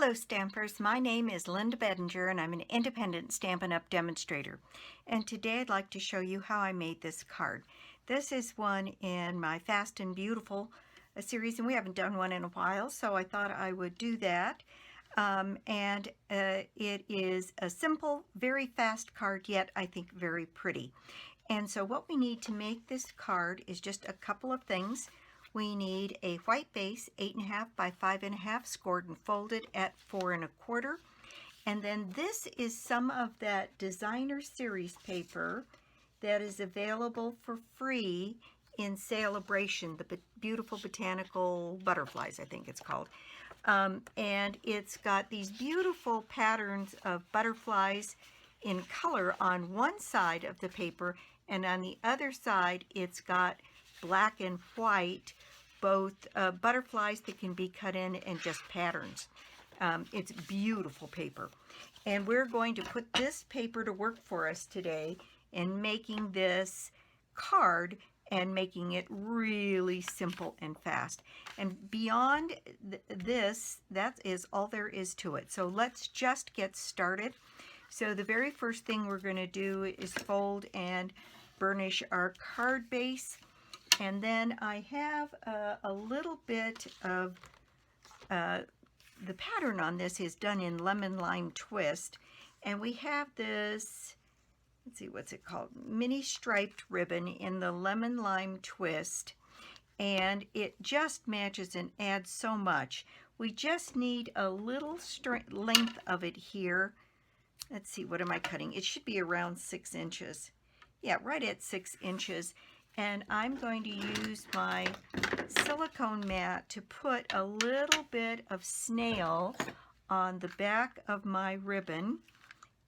Hello Stampers, my name is Linda Bedinger and I'm an independent Stampin' Up! Demonstrator. And today I'd like to show you how I made this card. This is one in my Fast and Beautiful series, and we haven't done one in a while, so I thought I would do that. It is a simple, very fast card, yet I think very pretty. And so what we need to make this card is just a couple of things. We need a white base, 8.5 by 5.5, scored and folded at 4 1/4. And then this is some of that designer series paper that is available for free in Sale A Bration, the beautiful botanical butterflies, I think it's called. And it's got these beautiful patterns of butterflies in color on one side of the paper, and on the other side it's got black and white, both butterflies that can be cut in and just patterns. It's beautiful paper. And we're going to put this paper to work for us today in making this card and making it really simple and fast. And beyond this, that is all there is to it. So let's just get started. So the very first thing we're going to do is fold and burnish our card base. And then I have a little bit of, the pattern on this is done in lemon lime twist. And we have this, let's see, what's it called? Mini striped ribbon in the lemon lime twist. And it just matches and adds so much. We just need a little length of it here. Let's see, what am I cutting? It should be around 6 inches. Yeah, right at 6 inches. And I'm going to use my silicone mat to put a little bit of snail on the back of my ribbon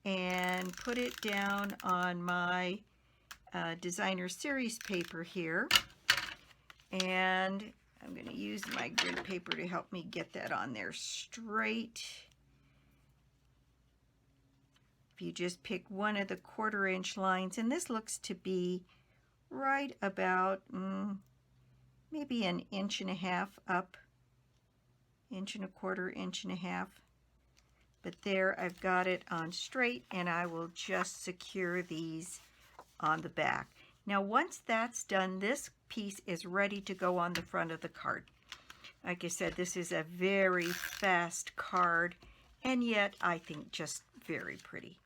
and put it down on my designer series paper here. And I'm going to use my grid paper to help me get that on there straight. If you just pick one of the 1/4 inch lines, and this looks to be right about maybe 1.5 inches up, 1 1/4 inches. But there, I've got it on straight, and I will just secure these on the back. Now once that's done, this piece is ready to go on the front of the card. Like I said, this is a very fast card, and yet I think just very pretty.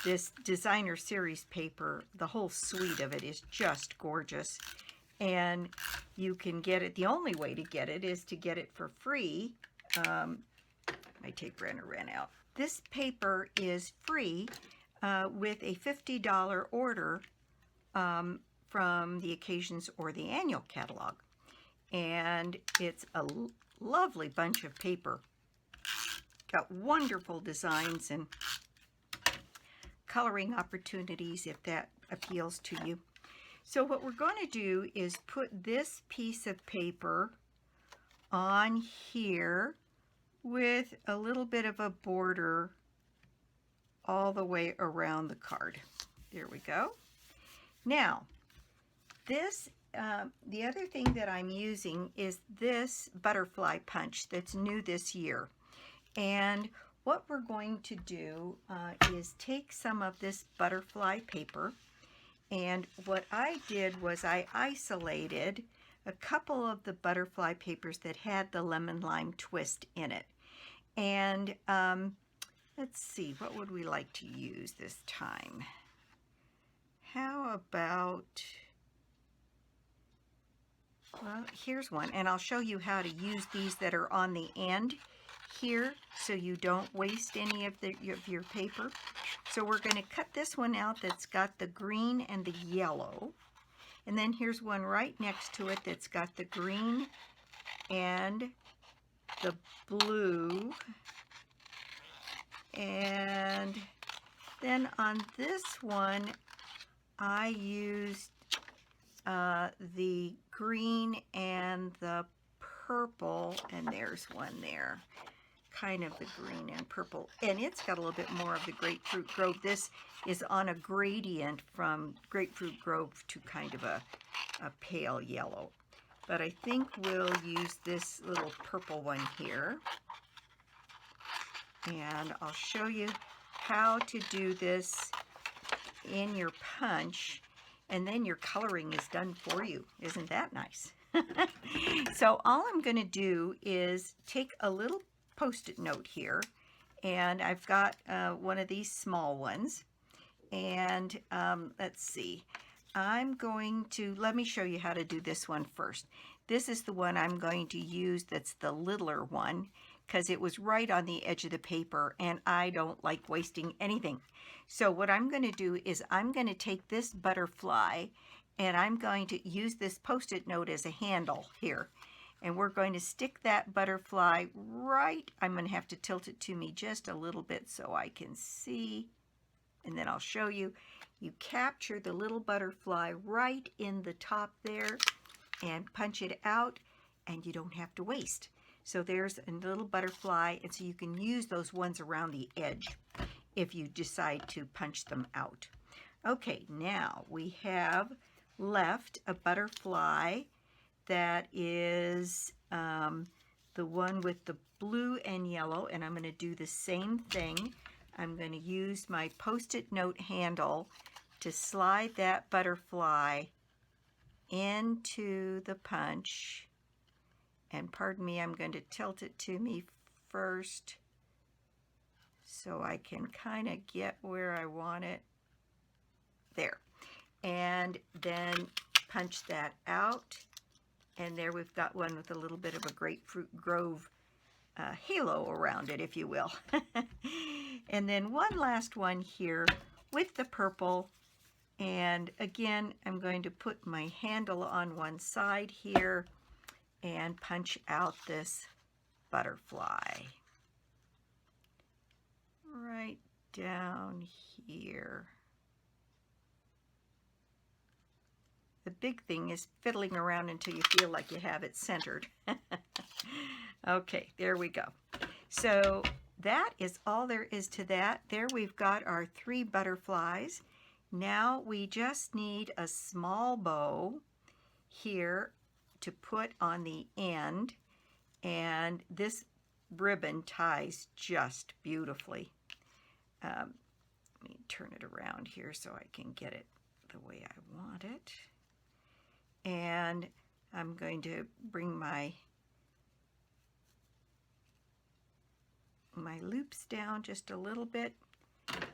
This designer series paper, the whole suite of it is just gorgeous, and you can get it. The only way to get it is to get it for free. My tape runner ran out. This paper is free with a $50 order from the Occasions or the Annual catalog, and it's a lovely bunch of paper. Got wonderful designs and coloring opportunities if that appeals to you. So what we're going to do is put this piece of paper on here with a little bit of a border all the way around the card. There we go. Now this the other thing that I'm using is this butterfly punch that's new this year. And what we're going to do is take some of this butterfly paper, and what I did was I isolated a couple of the butterfly papers that had the lemon lime twist in it. And let's see, what would we like to use this time? How about, well, here's one, and I'll show you how to use these that are on the end here so you don't waste any of your paper. So we're going to cut this one out that's got the green and the yellow, and then here's one right next to it that's got the green and the blue. And then on this one I used the green and the purple, and there's one there, kind of the green and purple, and it's got a little bit more of the Grapefruit Grove. This is on a gradient from Grapefruit Grove to kind of a pale yellow, but I think we'll use this little purple one here. And I'll show you how to do this in your punch, and then your coloring is done for you. Isn't that nice? So all I'm going to do is take a little Post-it note here, and I've got one of these small ones, and let's see, let me show you how to do this one first. This is the one I'm going to use that's the littler one, because it was right on the edge of the paper, and I don't like wasting anything. So what I'm going to do is I'm going to take this butterfly, and I'm going to use this Post-it note as a handle here. And we're going to stick that butterfly right, I'm going to have to tilt it to me just a little bit so I can see, and then I'll show you. You capture the little butterfly right in the top there and punch it out, and you don't have to waste. So there's a little butterfly, and so you can use those ones around the edge if you decide to punch them out. Okay, now we have left a butterfly that is the one with the blue and yellow, and I'm going to do the same thing. I'm going to use my Post-it note handle to slide that butterfly into the punch. And pardon me, I'm going to tilt it to me first so I can kind of get where I want it. There. And then punch that out. And there we've got one with a little bit of a grapefruit grove halo around it, if you will. And then one last one here with the purple. And again, I'm going to put my handle on one side here and punch out this butterfly right down here. The big thing is fiddling around until you feel like you have it centered. Okay, there we go. So that is all there is to that. There we've got our 3 butterflies. Now we just need a small bow here to put on the end, and this ribbon ties just beautifully. Let me turn it around here so I can get it the way I want it. And I'm going to bring my loops down just a little bit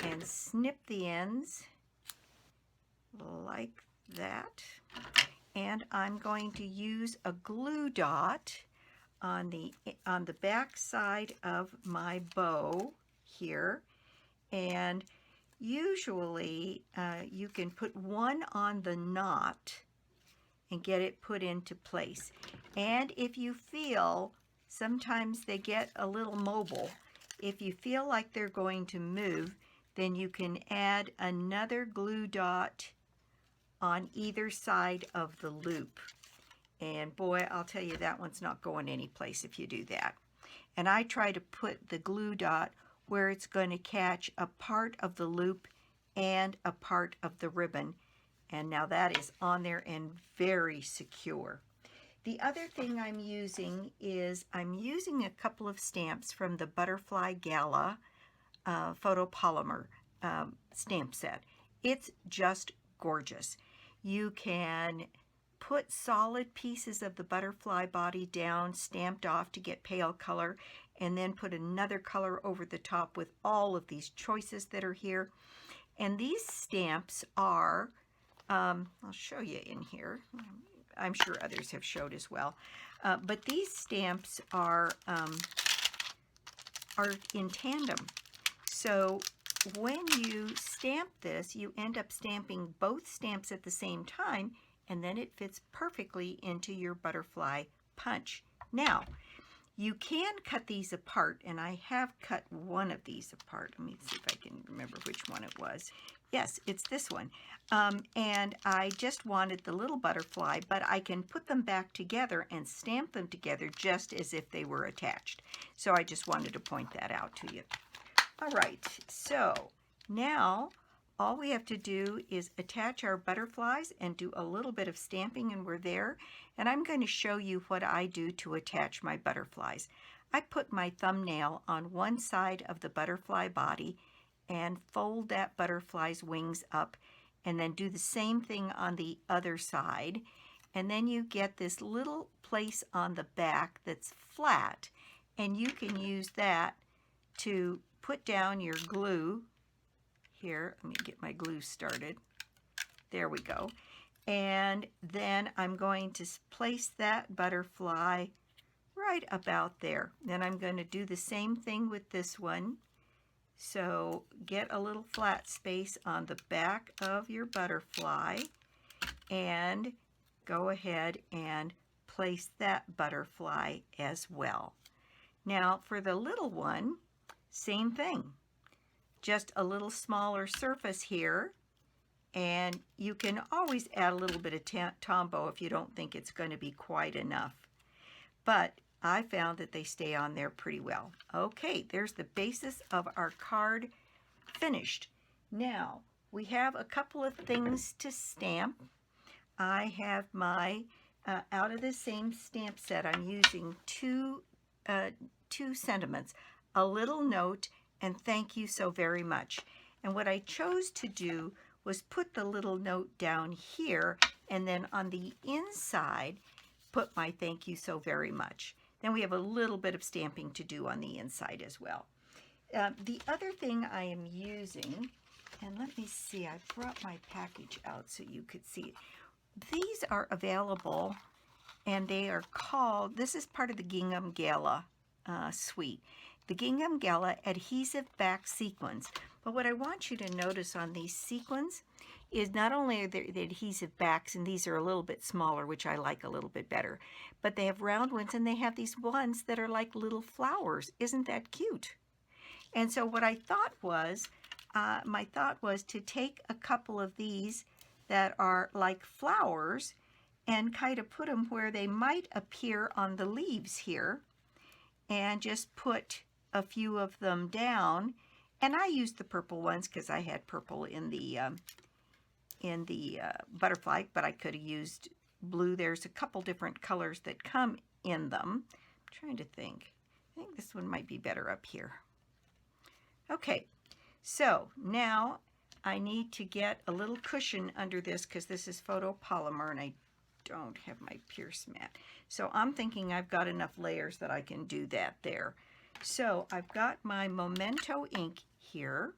and snip the ends like that. And I'm going to use a glue dot on the back side of my bow here. And usually you can put one on the knot and get it put into place. And if you feel, sometimes they get a little mobile. If you feel like they're going to move, then you can add another glue dot on either side of the loop. And boy, I'll tell you, that one's not going anyplace if you do that. And I try to put the glue dot where it's going to catch a part of the loop and a part of the ribbon. And now that is on there and very secure. The other thing I'm using is I'm using a couple of stamps from the Butterfly Gala photopolymer stamp set. It's just gorgeous. You can put solid pieces of the butterfly body down, stamped off to get pale color, and then put another color over the top with all of these choices that are here. And these stamps are, I'll show you in here. I'm sure others have showed as well. But these stamps are in tandem. So when you stamp this, you end up stamping both stamps at the same time, and then it fits perfectly into your butterfly punch. Now, you can cut these apart, and I have cut one of these apart. Let me see if I can remember which one it was. Yes, it's this one. And I just wanted the little butterfly, but I can put them back together and stamp them together just as if they were attached. So I just wanted to point that out to you. All right, so now all we have to do is attach our butterflies and do a little bit of stamping, and we're there. And I'm going to show you what I do to attach my butterflies. I put my thumbnail on one side of the butterfly body and fold that butterfly's wings up, and then do the same thing on the other side. And then you get this little place on the back that's flat, and you can use that to put down your glue. Here, let me get my glue started. There we go. And then I'm going to place that butterfly right about there. Then I'm going to do the same thing with this one. So get a little flat space on the back of your butterfly and go ahead and place that butterfly as well. Now for the little one, same thing. Just a little smaller surface here, and you can always add a little bit of Tombow if you don't think it's going to be quite enough. But I found that they stay on there pretty well. Okay, there's the basis of our card finished. Now, we have a couple of things to stamp. I have my, out of the same stamp set, I'm using two sentiments, a little note and thank you so very much. And what I chose to do was put the little note down here, and then on the inside, put my thank you so very much. Then we have a little bit of stamping to do on the inside as well. The other thing I am using, and let me see, I brought my package out so you could see it. These are available, and they are called, this is part of the Gingham Gala suite. The Gingham Gala adhesive back sequins. But what I want you to notice on these sequins is not only are they the adhesive backs, and these are a little bit smaller, which I like a little bit better, but they have round ones, and they have these ones that are like little flowers. Isn't that cute? And so what I thought was, my thought was to take a couple of these that are like flowers and kind of put them where they might appear on the leaves here, and just put a few of them down. And I used the purple ones because I had purple in the butterfly, but I could have used blue. There's a couple different colors that come in them. I'm trying to think. I think this one might be better up here. Okay, so now I need to get a little cushion under this because this is photopolymer and I don't have my Pierce mat. So I'm thinking I've got enough layers that I can do that there. So I've got my Memento ink here,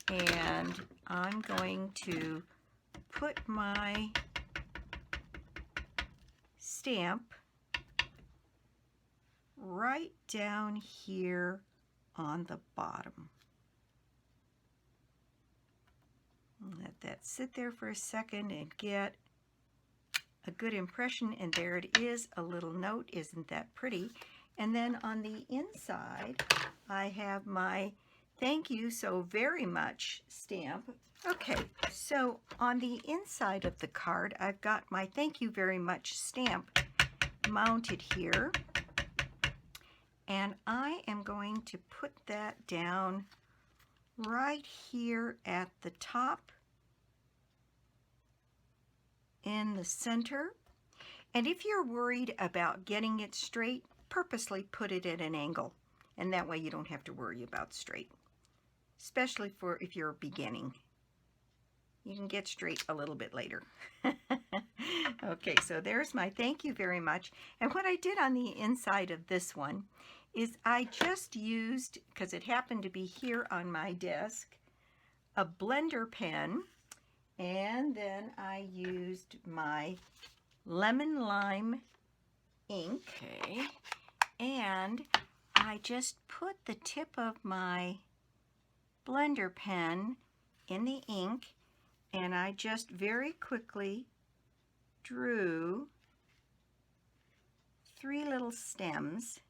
and I'm going to put my stamp right down here on the bottom. Let that sit there for a second and get a good impression, and there it is, a little note. Isn't that pretty? And then on the inside, I have my thank you so very much stamp. Okay, so on the inside of the card, I've got my thank you very much stamp mounted here. And I am going to put that down right here at the top in the center. And if you're worried about getting it straight, purposely put it at an angle, and that way you don't have to worry about straight, especially for if you're beginning. You can get straight a little bit later. Okay, so there's my thank you very much. And what I did on the inside of this one is I just used, because it happened to be here on my desk, a blender pen, and then I used my lemon lime ink. Okay. And I just put the tip of my blender pen in the ink, and I just very quickly drew 3 little stems.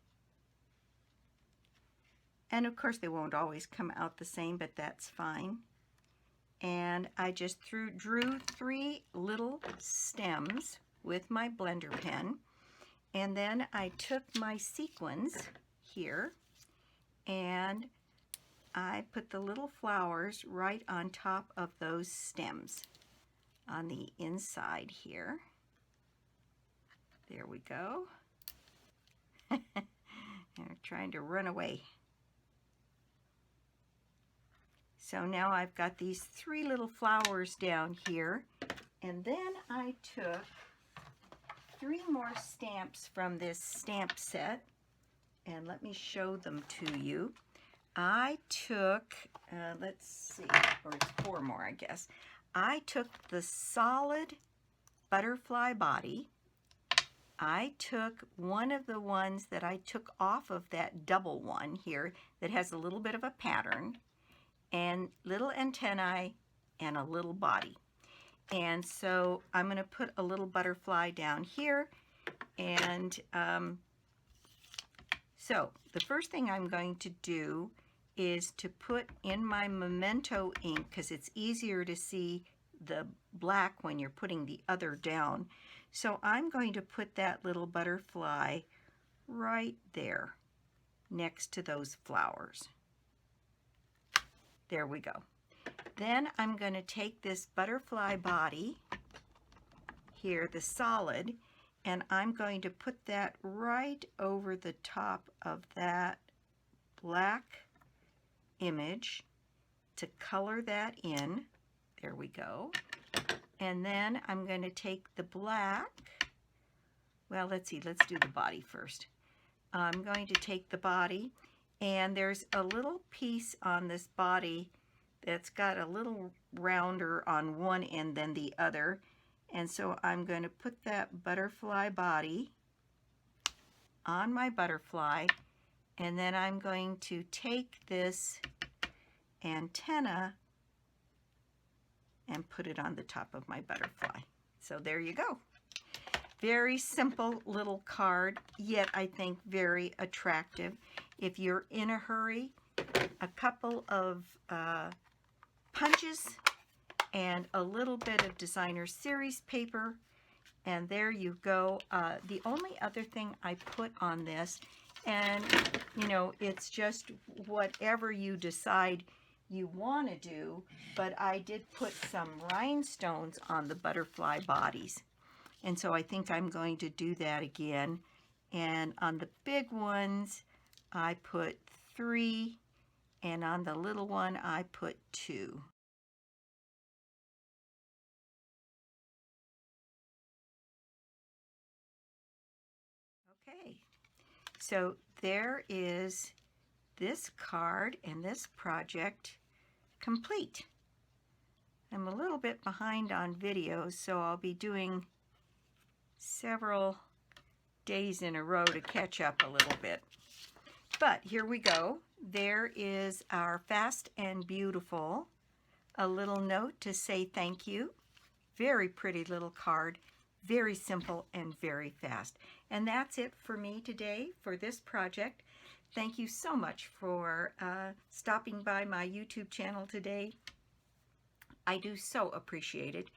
And of course they won't always come out the same, but that's fine. And I just drew 3 little stems with my blender pen. And then I took my sequins here and I put the little flowers right on top of those stems on the inside here. There we go. They're trying to run away. So now I've got these 3 little flowers down here, and then I took 3 more stamps from this stamp set, and let me show them to you. I took, let's see, or it's 4 more, I guess. I took the solid butterfly body. I took one of the ones that I took off of that double one here that has a little bit of a pattern, and little antennae and a little body. And so I'm going to put a little butterfly down here. And so the first thing I'm going to do is to put in my Memento ink, because it's easier to see the black when you're putting the other down. So I'm going to put that little butterfly right there next to those flowers. There we go. Then I'm going to take this butterfly body here, the solid, and I'm going to put that right over the top of that black image to color that in. There we go. And then I'm going to take the black, well, let's see, let's do the body first. I'm going to take the body, and there's a little piece on this body that's got a little rounder on one end than the other. And so I'm going to put that butterfly body on my butterfly, and then I'm going to take this antenna and put it on the top of my butterfly. So there you go. Very simple little card, yet I think very attractive. If you're in a hurry, a couple of punches and a little bit of designer series paper, and there you go. The only other thing I put on this, and you know, it's just whatever you decide you want to do, but I did put some rhinestones on the butterfly bodies, and so I think I'm going to do that again. And on the big ones I put 3, and on the little one I put 2. Okay, so there is this card and this project complete. I'm a little bit behind on videos, so I'll be doing several days in a row to catch up a little bit. But here we go. There is our Fast and Beautiful. A little note to say thank you. Very pretty little card. Very simple and very fast. And that's it for me today for this project. Thank you so much for stopping by my YouTube channel today. I do so appreciate it.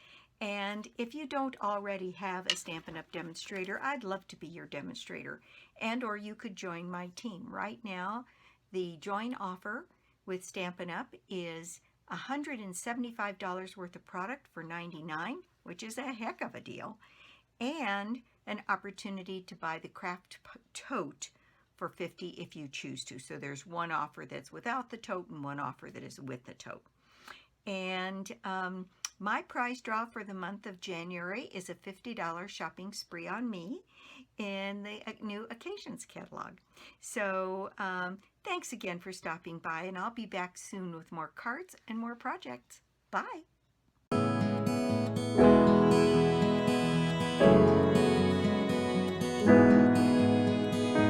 And if you don't already have a Stampin' Up! Demonstrator, I'd love to be your demonstrator. And or you could join my team. Right now, the join offer with Stampin' Up! Is $175 worth of product for $99, which is a heck of a deal, and an opportunity to buy the craft tote for $50 if you choose to. So there's one offer that's without the tote and one offer that is with the tote. And my prize draw for the month of January is a $50 shopping spree on me in the new Occasions catalog. So thanks again for stopping by, and I'll be back soon with more cards and more projects. Bye!